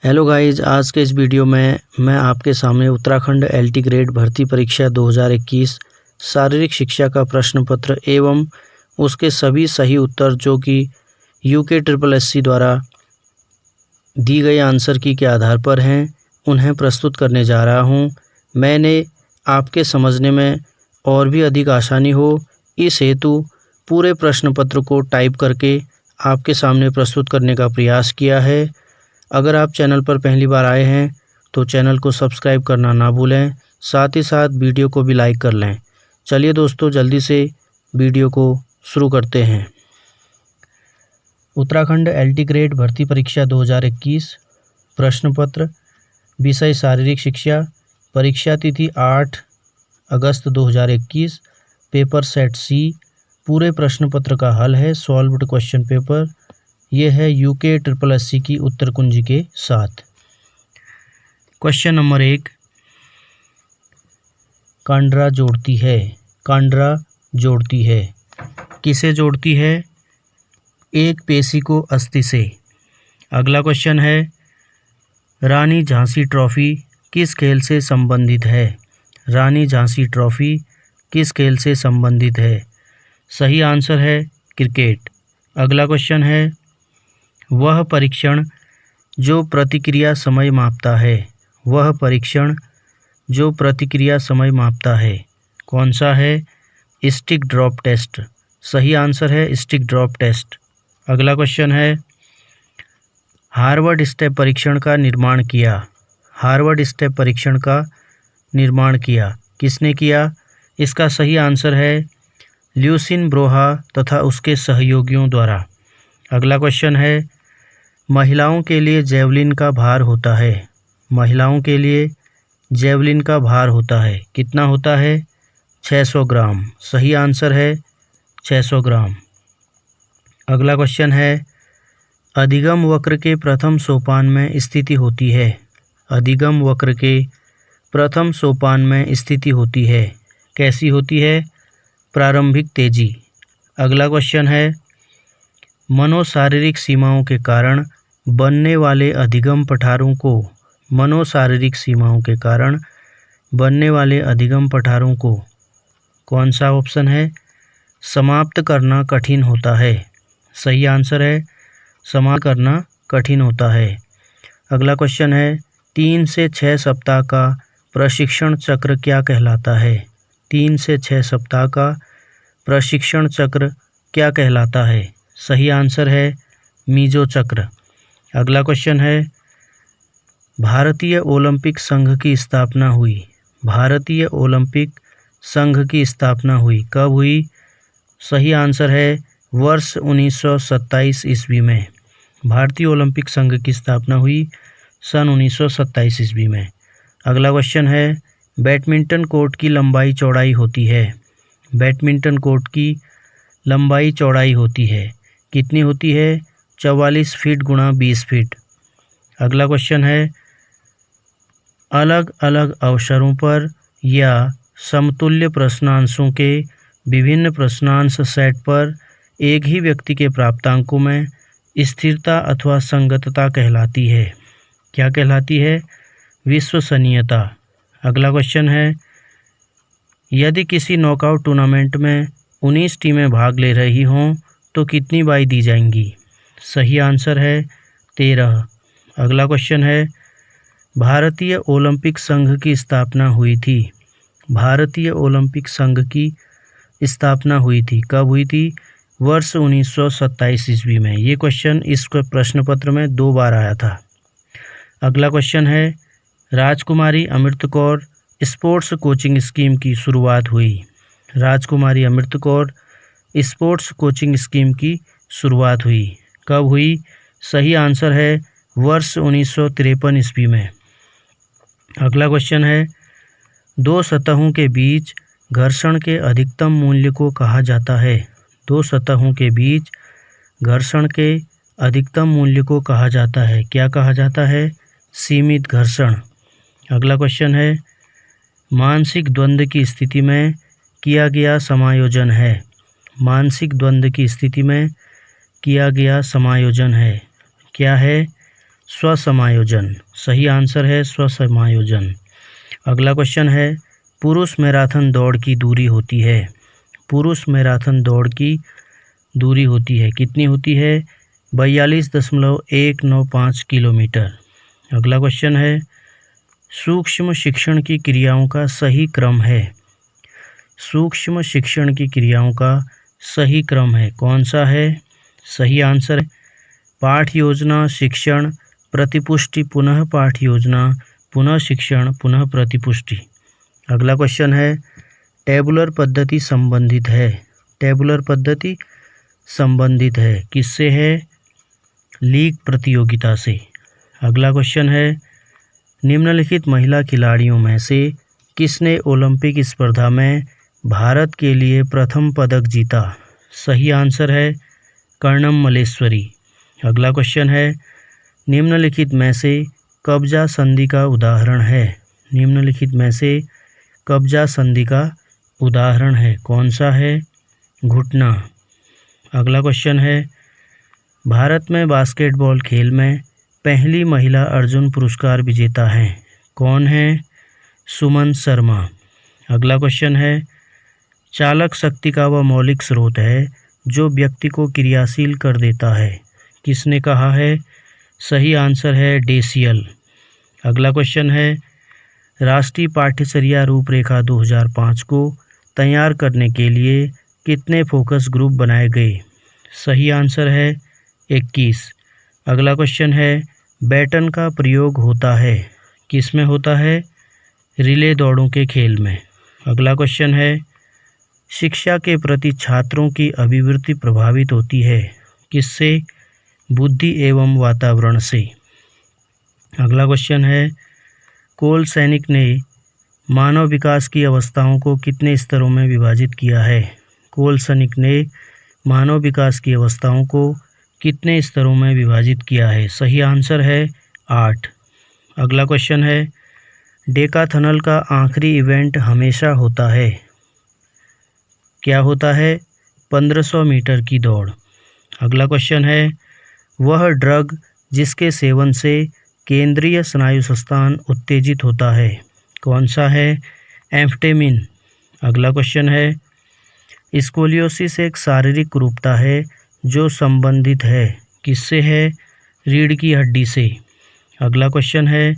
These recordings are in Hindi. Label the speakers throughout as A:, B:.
A: हेलो गाइस, आज के इस वीडियो में मैं आपके सामने उत्तराखंड एलटी ग्रेड भर्ती परीक्षा 2021 शारीरिक शिक्षा का प्रश्न पत्र एवं उसके सभी सही उत्तर जो कि UKSSC द्वारा दी गई आंसर की के आधार पर हैं, उन्हें प्रस्तुत करने जा रहा हूं। मैंने आपके समझने में और भी अधिक आसानी हो, इस हेतु पूरे प्रश्न पत्र को टाइप करके आपके सामने प्रस्तुत करने का प्रयास किया है। अगर आप चैनल पर पहली बार आए हैं तो चैनल को सब्सक्राइब करना ना भूलें, साथ ही साथ वीडियो को भी लाइक कर लें। चलिए दोस्तों, जल्दी से वीडियो को शुरू करते हैं। उत्तराखंड एलटी ग्रेड भर्ती परीक्षा 2021 प्रश्न पत्र, विषय शारीरिक शिक्षा, परीक्षा तिथि 8 अगस्त 2021, पेपर सेट सी। पूरे प्रश्न पत्र का हल है सॉल्व्ड क्वेश्चन पेपर। यह है UKSSC की उत्तर कुंजी के साथ। क्वेश्चन नंबर 1, कांड्रा जोड़ती है। कांड्रा जोड़ती है, किसे जोड़ती है? एक पेशी को अस्थि से। अगला क्वेश्चन है, रानी झांसी ट्रॉफी किस खेल से संबंधित है? रानी झांसी ट्रॉफी किस खेल से संबंधित है? सही आंसर है क्रिकेट। अगला क्वेश्चन है, वह परीक्षण जो प्रतिक्रिया समय मापता है। वह परीक्षण जो प्रतिक्रिया समय मापता है कौन सा है? Stick drop test. सही आंसर है स्टिक ड्रॉप टेस्ट। अगला क्वेश्चन है, हार्वर्ड स्टेप परीक्षण का निर्माण किया। हार्वर्ड स्टेप परीक्षण का निर्माण किया, किसने किया? इसका सही आंसर है ल्यूसिन ब्रोहा तथा उसके सहयोगियों द्वारा। अगला क्वेश्चन है, महिलाओं के लिए जेवलिन का भार होता है। महिलाओं के लिए जेवलिन का भार होता है, कितना होता है? 600 ग्राम। सही आंसर है 600 ग्राम। अगला क्वेश्चन है, अधिगम वक्र के प्रथम सोपान में स्थिति होती है। अधिगम वक्र के प्रथम सोपान में स्थिति होती है, कैसी होती है? प्रारंभिक तेजी। अगला क्वेश्चन है, मनोशारीरिक सीमाओं के कारण बनने वाले अधिगम पठारों को। मनोशारीरिक सीमाओं के कारण बनने वाले अधिगम पठारों को कौन सा ऑप्शन है? समाप्त करना कठिन होता है। सही आंसर है समाप्त करना कठिन होता है। अगला क्वेश्चन है, 3 से 6 सप्ताह का प्रशिक्षण चक्र क्या कहलाता है? 3 से 6 सप्ताह का प्रशिक्षण चक्र क्या कहलाता है? सही आंसर है मीजो चक्र। अगला क्वेश्चन है, भारतीय ओलंपिक संघ की स्थापना हुई। भारतीय ओलंपिक संघ की स्थापना हुई, कब हुई? सही आंसर है वर्ष 1927 ईस्वी में। भारतीय ओलंपिक संघ की स्थापना हुई सन 1927 ईस्वी में। अगला क्वेश्चन है, बैडमिंटन कोर्ट की लंबाई चौड़ाई होती है। बैडमिंटन कोर्ट की लंबाई चौड़ाई होती है, कितनी होती है? 44 फीट गुणा 20 फीट। अगला क्वेश्चन है, अलग अलग अवसरों पर या समतुल्य प्रश्नांशों के विभिन्न प्रश्नांश सेट पर एक ही व्यक्ति के प्राप्तांकों में स्थिरता अथवा संगतता कहलाती है, क्या कहलाती है? विश्वसनीयता। अगला क्वेश्चन है, यदि किसी नॉकआउट टूर्नामेंट में 19 टीमें भाग ले रही हों तो कितनी बाई दी जाएंगी? सही आंसर है 13। अगला क्वेश्चन है, भारतीय ओलंपिक संघ की स्थापना हुई थी। भारतीय ओलंपिक संघ की स्थापना हुई थी, कब हुई थी? वर्ष 1927 ईस्वी में। ये क्वेश्चन इस प्रश्न पत्र में 2 बार आया था। अगला क्वेश्चन है, राजकुमारी Amrit Kaur sports coaching scheme की शुरुआत हुई। राजकुमारी Amrit Kaur sports coaching scheme की शुरुआत हुई, कब हुई? सही आंसर है वर्ष 1953 ईस्वी में। अगला क्वेश्चन है, 2 सतहों के बीच घर्षण के अधिकतम मूल्य को कहा जाता है। 2 सतहों के बीच घर्षण के अधिकतम मूल्य को कहा जाता है, क्या कहा जाता है? सीमित घर्षण। अगला क्वेश्चन है, मानसिक द्वंद्व की स्थिति में किया गया समायोजन है। मानसिक द्वंद्व की स्थिति में किया गया समायोजन है, क्या है? स्वसमायोजन। सही आंसर है स्वसमायोजन। अगला क्वेश्चन है, पुरुष मैराथन दौड़ की दूरी होती है। पुरुष मैराथन दौड़ की दूरी होती है, कितनी होती है? 42.195 किलोमीटर। अगला क्वेश्चन है, सूक्ष्म शिक्षण की क्रियाओं का सही क्रम है। सूक्ष्म शिक्षण की क्रियाओं का सही क्रम है, कौन सा है? सही आंसर है पाठ योजना, शिक्षण, प्रतिपुष्टि, पुनः पाठ योजना, पुनः शिक्षण, पुनः प्रतिपुष्टि। अगला क्वेश्चन है, टेबुलर पद्धति संबंधित है। टेबुलर पद्धति संबंधित है, किससे है? लीग प्रतियोगिता से। अगला क्वेश्चन है, निम्नलिखित महिला खिलाड़ियों में से किसने ओलंपिक स्पर्धा में भारत के लिए प्रथम पदक जीता? सही आंसर है कर्णम मल्लेश्वरी। अगला क्वेश्चन है, निम्नलिखित में से कब्जा संधि का उदाहरण है। निम्नलिखित में से कब्जा संधि का उदाहरण है, कौन सा है? घुटना। अगला क्वेश्चन है, भारत में बास्केटबॉल खेल में पहली महिला अर्जुन पुरस्कार विजेता हैं, कौन है? सुमन शर्मा। अगला क्वेश्चन है, चालक शक्ति का वह मौलिक स्रोत है जो व्यक्ति को क्रियाशील कर देता है, किसने कहा है? सही आंसर है डेसियल। अगला क्वेश्चन है, राष्ट्रीय पाठ्यचर्या रूपरेखा 2005 को तैयार करने के लिए कितने फोकस ग्रुप बनाए गए? सही आंसर है 21। अगला क्वेश्चन है, बैटन का प्रयोग होता है, किस में होता है? रिले दौड़ों के खेल में। अगला क्वेश्चन है, शिक्षा के प्रति छात्रों की अभिवृत्ति प्रभावित होती है, किससे? बुद्धि एवं वातावरण से। अगला क्वेश्चन है, कोल सैनिक ने मानव विकास की अवस्थाओं को कितने स्तरों में विभाजित किया है? कोल सैनिक ने मानव विकास की अवस्थाओं को कितने स्तरों में विभाजित किया है? सही आंसर है 8। अगला क्वेश्चन है, डेकाथनल का आखिरी इवेंट हमेशा होता है, क्या होता है? 1500 मीटर की दौड़। अगला क्वेश्चन है, वह ड्रग जिसके सेवन से केंद्रीय स्नायु संस्थान उत्तेजित होता है, कौन सा है? एम्फेटामिन। अगला क्वेश्चन है, स्कोलियोसिस एक शारीरिक कुरूपता है जो संबंधित है, किससे है? रीढ़ की हड्डी से। अगला क्वेश्चन है,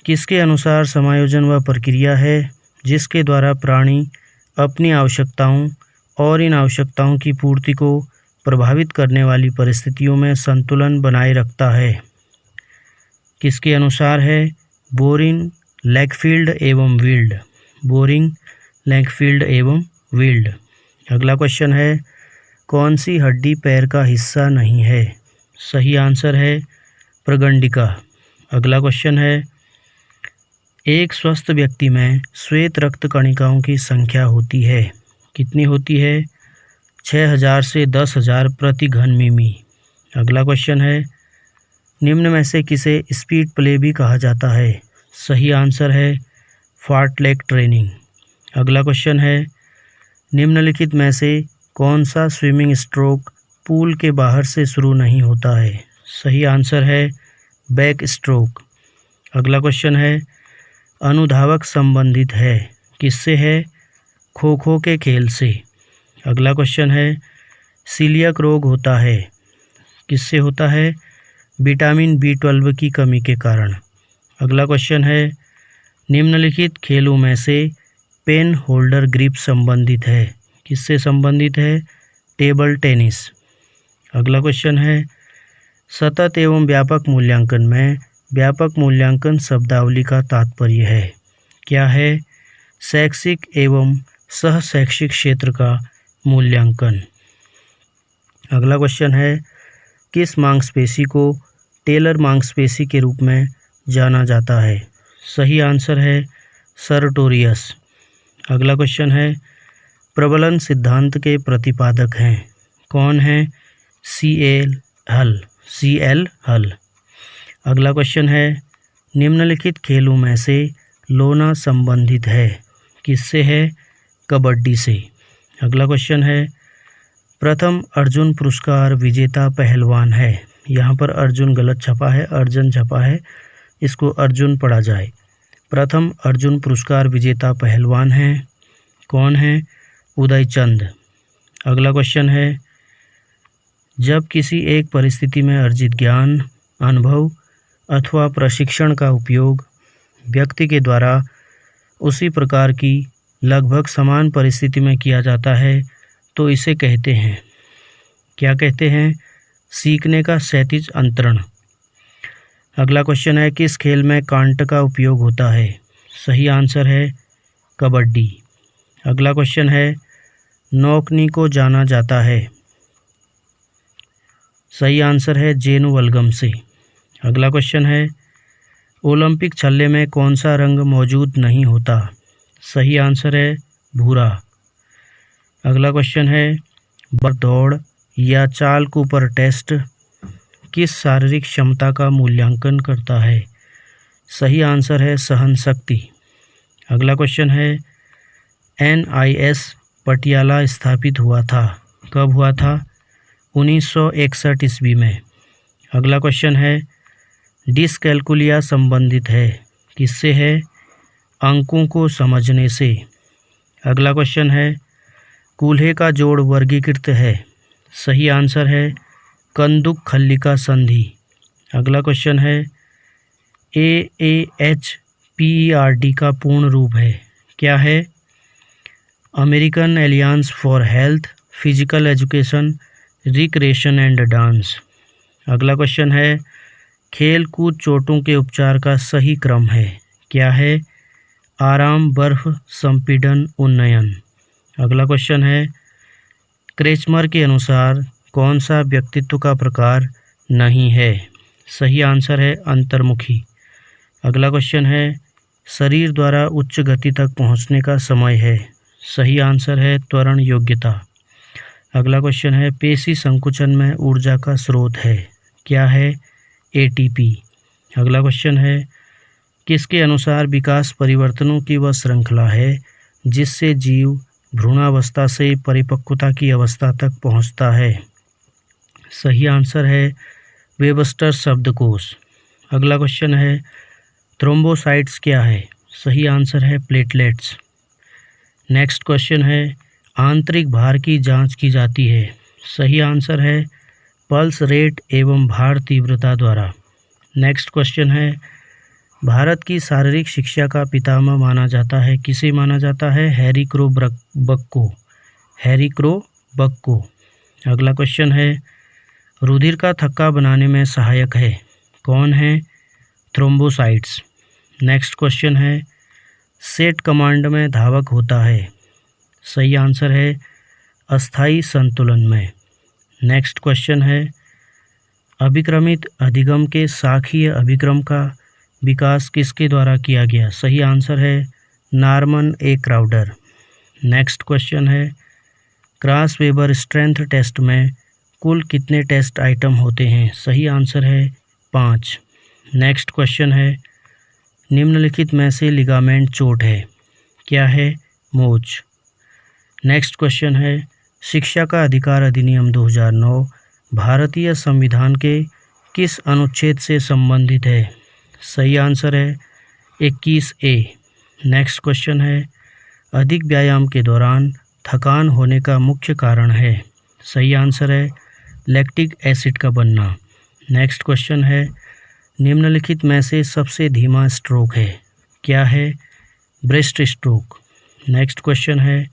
A: किसके अनुसार समायोजन वह प्रक्रिया है जिसके द्वारा प्राणी अपनी आवश्यकताओं और इन आवश्यकताओं की पूर्ति को प्रभावित करने वाली परिस्थितियों में संतुलन बनाए रखता है? किसके अनुसार है? बोरिंग, लैकफील्ड एवं विल्ड। बोरिंग, लैकफील्ड एवं विल्ड। अगला क्वेश्चन है, कौन सी हड्डी पैर का हिस्सा नहीं है? सही आंसर है प्रगंडिका। अगला क्वेश्चन है, एक स्वस्थ व्यक्ति में श्वेत रक्त कणिकाओं की संख्या होती है, कितनी होती है? 6000 से 10,000 प्रति घन मिमी। अगला क्वेश्चन है, निम्न में से किसे स्पीड प्ले भी कहा जाता है? सही आंसर है फार्टलेक ट्रेनिंग। अगला क्वेश्चन है, निम्नलिखित में से कौन सा स्विमिंग स्ट्रोक पूल के बाहर से शुरू नहीं होता है? सही आंसर है बैक स्ट्रोक। अगला क्वेश्चन है, अनुधावक संबंधित है, किससे है? खो खो के खेल से। अगला क्वेश्चन है, सीलियक रोग होता है, किससे होता है? विटामिन B12 की कमी के कारण। अगला क्वेश्चन है, निम्नलिखित खेलों में से पेन होल्डर ग्रिप संबंधित है, किससे संबंधित है? Table tennis. अगला क्वेश्चन है, सतत एवं व्यापक मूल्यांकन में व्यापक मूल्यांकन शब्दावली का तात्पर्य है, क्या है? शैक्षिक एवं सह शैक्षिक क्षेत्र का मूल्यांकन। अगला क्वेश्चन है, किस मांसपेशी को टेलर मांसपेशी के रूप में जाना जाता है? सही आंसर है सर्टोरियस। अगला क्वेश्चन है, प्रबलन सिद्धांत के प्रतिपादक हैं, कौन है? CL हल। अगला क्वेश्चन है, निम्नलिखित खेलों में से लोना संबंधित है, किससे है? कबड्डी से। अगला क्वेश्चन है, प्रथम अर्जुन पुरस्कार विजेता पहलवान है, यहाँ पर अर्जुन गलत छपा है, अर्जन छपा है, इसको अर्जुन पढ़ा जाए। प्रथम अर्जुन पुरस्कार विजेता पहलवान हैं, कौन हैं? उदय चंद। अगला क्वेश्चन है, जब किसी एक परिस्थिति में अर्जित ज्ञान, अनुभव अथवा प्रशिक्षण का उपयोग व्यक्ति के द्वारा उसी प्रकार की लगभग समान परिस्थिति में किया जाता है तो इसे कहते हैं, क्या कहते हैं? सीखने का क्षैतिज अंतरण। अगला क्वेश्चन है, किस खेल में कांट का उपयोग होता है? सही आंसर है कबड्डी। अगला क्वेश्चन है, नौकनी को जाना जाता है? सही आंसर है जेनुवल्गम से। अगला क्वेश्चन है, ओलंपिक छल्ले में कौन सा रंग मौजूद नहीं होता? सही आंसर है भूरा। अगला क्वेश्चन है, दौड़ या चाल कूपर टेस्ट किस शारीरिक क्षमता का मूल्यांकन करता है? सही आंसर है सहन शक्ति। अगला क्वेश्चन है, NIS पटियाला स्थापित हुआ था, कब हुआ था? 1961 ईस्वी में। अगला क्वेश्चन है, डिसकैलकुलिया संबंधित है, किससे है? अंकों को समझने से। अगला क्वेश्चन है, कूल्हे का जोड़ वर्गीकृत है? सही आंसर है कंदुक खल्लिका संधि। अगला क्वेश्चन है, AAHPERD का पूर्ण रूप है, क्या है? American aliens for health, physical education, recreation and dance. अगला क्वेश्चन है, खेल कूद चोटों के उपचार का सही क्रम है, क्या है? आराम, बर्फ, संपीड़न, उन्नयन। अगला क्वेश्चन है, क्रेचमर के अनुसार कौन सा व्यक्तित्व का प्रकार नहीं है? सही आंसर है अंतर्मुखी। अगला क्वेश्चन है, शरीर द्वारा उच्च गति तक पहुंचने का समय है? सही आंसर है त्वरण योग्यता। अगला क्वेश्चन है, पेशी संकुचन में ऊर्जा का स्रोत है, क्या है? ATP। अगला क्वेश्चन है, किसके अनुसार विकास परिवर्तनों की वह श्रृंखला है जिससे जीव भ्रूणावस्था से परिपक्वता की अवस्था तक पहुंचता है? सही आंसर है वेबस्टर शब्दकोश। अगला क्वेश्चन है, थ्रोम्बोसाइट्स क्या है? सही आंसर है प्लेटलेट्स। नेक्स्ट क्वेश्चन है, आंतरिक भार की जांच की जाती है? सही आंसर है पल्स रेट एवं भार तीव्रता द्वारा। नेक्स्ट क्वेश्चन है, भारत की शारीरिक शिक्षा का पितामह माना जाता है, किसे माना जाता है? हैरी क्रो बक को। अगला क्वेश्चन है, रुधिर का थक्का बनाने में सहायक है, कौन है? थ्रोम्बोसाइट्स। नेक्स्ट क्वेश्चन है, सेट कमांड में धावक होता है? सही आंसर है अस्थायी संतुलन में। नेक्स्ट क्वेश्चन है, अभिक्रमित अधिगम के शाखीय अभिक्रम का विकास किसके द्वारा किया गया? सही आंसर है नॉर्मन ए क्राउडर। नेक्स्ट क्वेश्चन है, क्रॉस वेबर स्ट्रेंथ टेस्ट में कुल कितने टेस्ट आइटम होते हैं? सही आंसर है 5। नेक्स्ट क्वेश्चन है, निम्नलिखित में से लिगामेंट चोट है, क्या है? मोच। नेक्स्ट क्वेश्चन है, शिक्षा का अधिकार अधिनियम 2009 भारतीय संविधान के किस अनुच्छेद से संबंधित है? सही आंसर है 21A। नेक्स्ट क्वेश्चन है, अधिक व्यायाम के दौरान थकान होने का मुख्य कारण है? सही आंसर है लैक्टिक एसिड का बनना। नेक्स्ट क्वेश्चन है, निम्नलिखित में से सबसे धीमा स्ट्रोक है, क्या है? Breast stroke. नेक्स्ट क्वेश्चन है,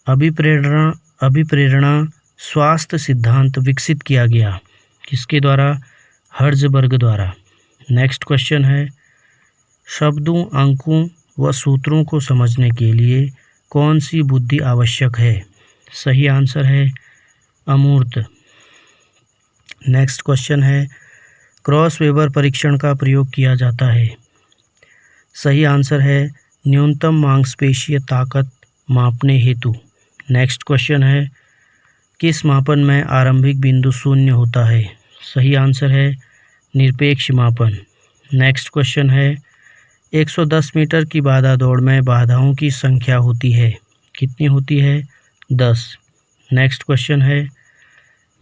A: अभिप्रेरणा स्वास्थ्य सिद्धांत विकसित किया गया, किसके द्वारा? हर्ज़बर्ग द्वारा। नेक्स्ट क्वेश्चन है, शब्दों, अंकों व सूत्रों को समझने के लिए कौन सी बुद्धि आवश्यक है? सही आंसर है अमूर्त। नेक्स्ट क्वेश्चन है, क्रॉस वेबर परीक्षण का प्रयोग किया जाता है? सही आंसर है न्यूनतम मांसपेशीय ताकत मापने हेतु। नेक्स्ट क्वेश्चन है, किस मापन में आरंभिक बिंदु शून्य होता है? सही आंसर है निरपेक्ष मापन। नेक्स्ट क्वेश्चन है, 110 मीटर की बाधा दौड़ में बाधाओं की संख्या होती है, कितनी होती है? 10। नेक्स्ट क्वेश्चन है,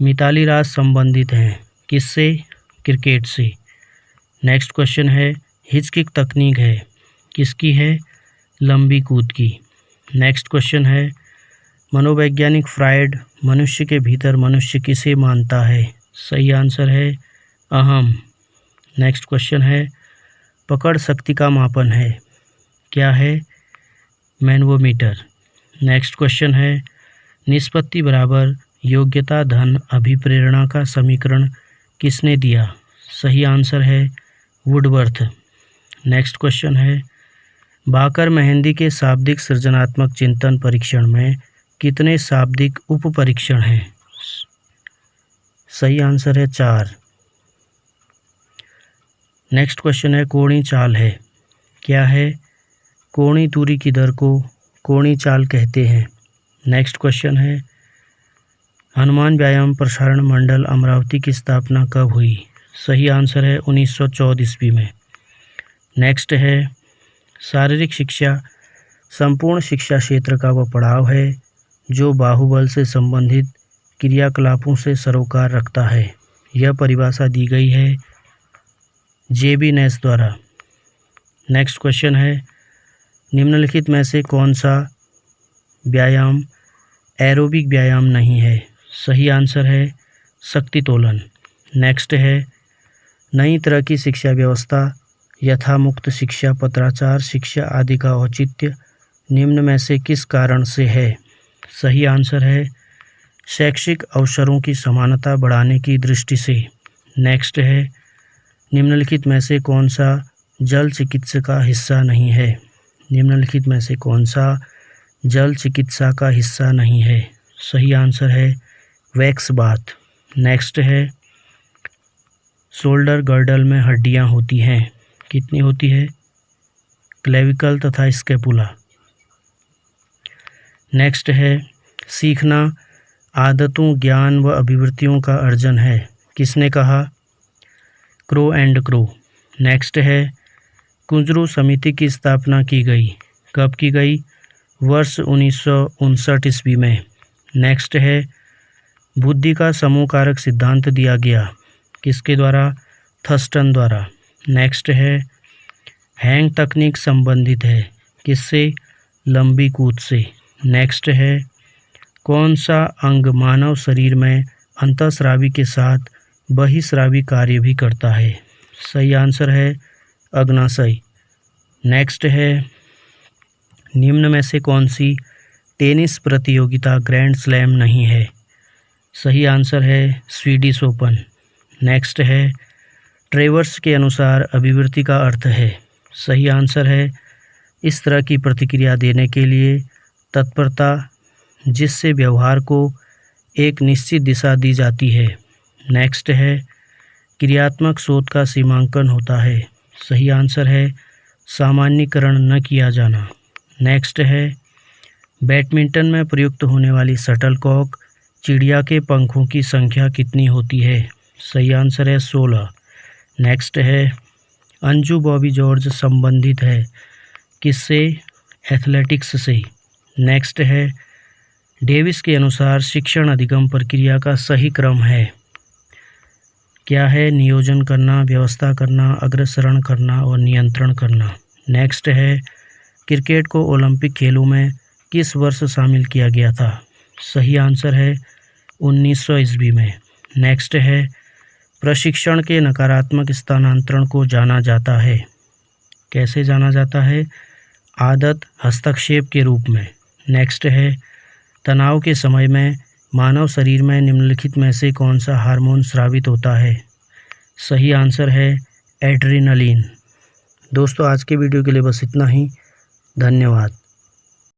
A: मिताली राज संबंधित हैं, किससे? क्रिकेट से। नेक्स्ट क्वेश्चन है, हिच किक तकनीक है किसकी है? लंबी कूद की। नेक्स्ट क्वेश्चन है, मनोवैज्ञानिक फ्रायड मनुष्य के भीतर मनुष्य किसे मानता है? सही आंसर है अहम। नेक्स्ट क्वेश्चन है, पकड़ शक्ति का मापन है क्या है? मैनोमीटर। नेक्स्ट क्वेश्चन है, निष्पत्ति बराबर योग्यता धन अभिप्रेरणा का समीकरण किसने दिया? सही आंसर है वुडवर्थ। नेक्स्ट क्वेश्चन है, बाकर मेहंदी के शाब्दिक सृजनात्मक चिंतन परीक्षण में कितने शाब्दिक उप परीक्षण हैं? सही आंसर है 4। नेक्स्ट क्वेश्चन है, कोणी चाल है क्या है? कोणी दूरी की दर को कोणी चाल कहते हैं। नेक्स्ट क्वेश्चन है, हनुमान व्यायाम प्रसारण मंडल अमरावती की स्थापना कब हुई? सही आंसर है 1914 ईस्वी में। नेक्स्ट है, शारीरिक शिक्षा संपूर्ण शिक्षा क्षेत्र का वह पड़ाव है जो बाहुबल से संबंधित क्रियाकलापों से सरोकार रखता है। यह परिभाषा दी गई है जेबी नेस द्वारा। नेक्स्ट क्वेश्चन है, निम्नलिखित में से कौन सा व्यायाम एरोबिक व्यायाम नहीं है? सही आंसर है शक्ति तोलन। नेक्स्ट है, नई तरह की शिक्षा व्यवस्था यथा मुक्त शिक्षा पत्राचार शिक्षा आदि का औचित्य निम्न में से किस कारण से है? सही आंसर है शैक्षिक अवसरों की समानता बढ़ाने की दृष्टि से। नेक्स्ट है, निम्नलिखित में से कौन सा जल चिकित्सा का हिस्सा नहीं है? निम्नलिखित में से कौन सा जल चिकित्सा का हिस्सा नहीं है? सही आंसर है वैक्स बाथ। नेक्स्ट है, शोल्डर गर्डल में हड्डियां होती हैं कितनी होती है? क्लेविकल तथा स्कैपुला। नेक्स्ट है, सीखना आदतों ज्ञान व अभिवृत्तियों का अर्जन है किसने कहा? Crow and crow. नेक्स्ट है, कुंजरू समिति की स्थापना की गई कब की गई? वर्ष 1959 ईस्वी में। नेक्स्ट है, बुद्धि का समूह कारक सिद्धांत दिया गया किसके द्वारा? थर्स्टन द्वारा। नेक्स्ट है, हैंग तकनीक संबंधित है किससे? लंबी कूद से। नेक्स्ट है, कौन सा अंग मानव शरीर में अंतःस्रावी के साथ बहिस्रावी कार्य भी करता है? सही आंसर है अग्नाशय। नेक्स्ट है, निम्न में से कौन सी टेनिस प्रतियोगिता ग्रैंड स्लैम नहीं है? सही आंसर है स्वीडिश ओपन। नेक्स्ट है, ट्रेवर्स के अनुसार अभिवृत्ति का अर्थ है। सही आंसर है इस तरह की प्रतिक्रिया देने के लिए तत्परता जिससे व्यवहार को एक निश्चित दिशा दी जाती है। नेक्स्ट है, क्रियात्मक शोध का सीमांकन होता है। सही आंसर है सामान्यीकरण न किया जाना। नेक्स्ट है, बैडमिंटन में प्रयुक्त होने वाली शटलकॉक चिड़िया के पंखों की संख्या कितनी होती है? सही आंसर है 16। नेक्स्ट है, अंजू बॉबी जॉर्ज संबंधित है किससे? एथलेटिक्स से। नेक्स्ट है, डेविस के अनुसार शिक्षण अधिगम प्रक्रिया का सही क्रम है क्या है? नियोजन करना, व्यवस्था करना, अग्रसरण करना और नियंत्रण करना। नेक्स्ट है, क्रिकेट को ओलंपिक खेलों में किस वर्ष शामिल किया गया था? सही आंसर है 1900 ईस्वी में। नेक्स्ट है, प्रशिक्षण के नकारात्मक स्थानांतरण को जाना जाता है कैसे जाना जाता है? आदत हस्तक्षेप के रूप में। नेक्स्ट है, तनाव के समय में मानव शरीर में निम्नलिखित में से कौन सा हार्मोन स्रावित होता है? सही आंसर है एड्रेनलिन। दोस्तों आज के वीडियो के लिए बस इतना ही। धन्यवाद।